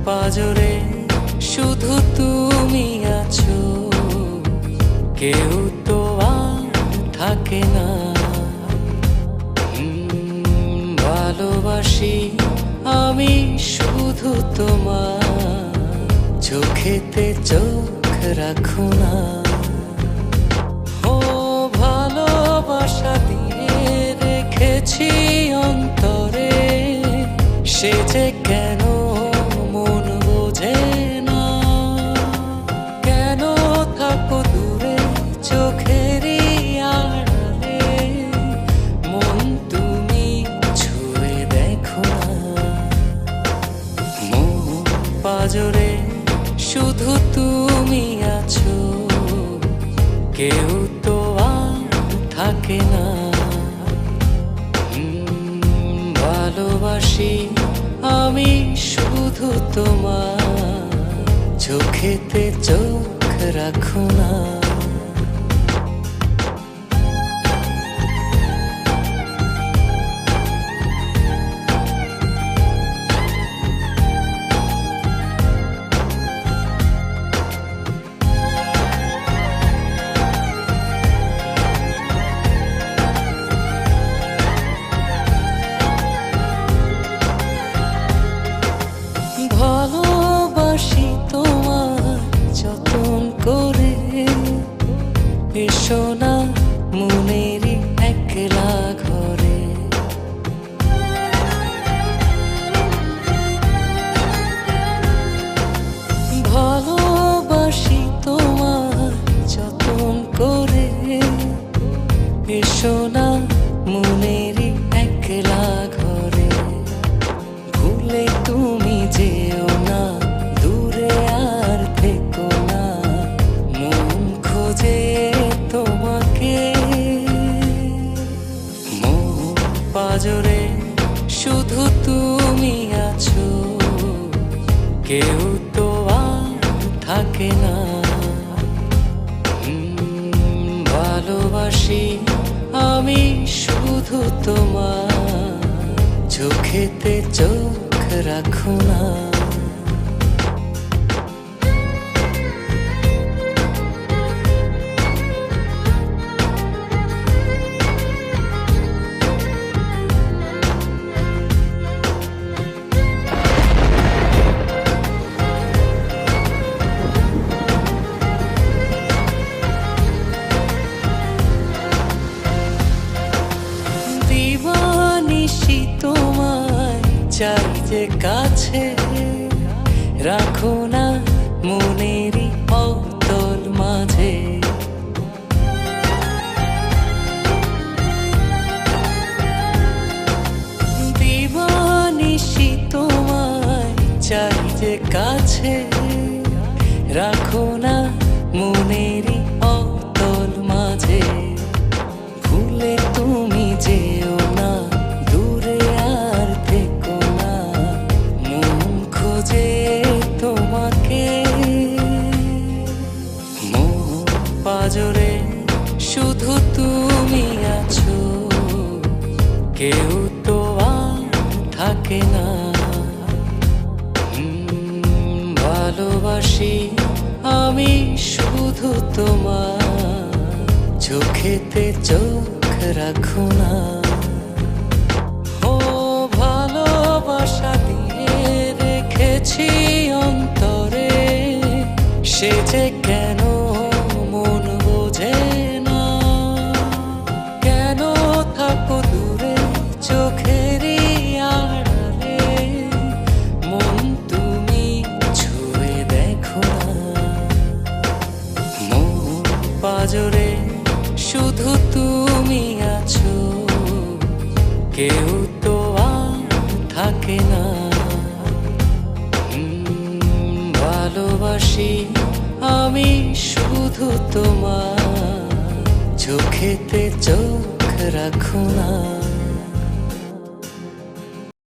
পাজরে শুধু তুমি আছো, কেউ তো আর থাকে না। ভালোবাসি আমি শুধু তোমার, চোখেতে চোখ রাখো না। ও ভালোবাসা দিয়ে রেখেছি অন্তরে, সে যে কেন মন বোঝে না। কেন থাকো দূরে চোখেরই আড়ালে, মন তুমি ছুঁয়ে দেখো না। মন পাজরে শুধু তুমি আছো, কেউ তো আর থাকে না। ভালোবাসি আমি শুধু তোমার, চোখেতে চোখ রাখো না। ভালোবাসি তোমার যতন করে, এসো না মনেরই একলা ঘরে। ভালোবাসি তোমার যতন করে, এসো না মনেরই একলা ঘরে। ভুলে তুমি যেও না, দূরে আর থেকো না, মন খোঁজে তোমাকে। মন পাজরে শুধু তুমি আছো, কেউ তো আর থাকে না। ভালোবাসি আমি শুধু তোমার, চোখেতে চোখ রাখো না। দিবানিশি তোমায় চাই যে কাছে, রাখো না মনেরই অতল মাঝে। দিবানিশি তোমায় চাই যে কাছে, রাখো না মনেরই অতল মাঝে। ভুলে তুমি যেও না, দূরে আর থেকো না, মন খোঁজে তোমাকে। মন পাজরে শুধু তুমি আছো, কেউ তো আর থাকে না। ভালোবাসি আমি শুধু তোমার, চোখেতে চোখ রাখো না। ও ভালোবাসা দিয়ে রেখেছি অন্তরে, সে যে কেন মন বোঝে না। কেন থাকো দূরে চোখেরই আড়ালে, মন তুমি ছুঁয়ে দেখো না। মন পাজরে শুধু তুমি আছো, কেউ তো আর থাকে না। ভালোবাসি আমি শুধু তোমার, চোখেতে চোখ রাখো না।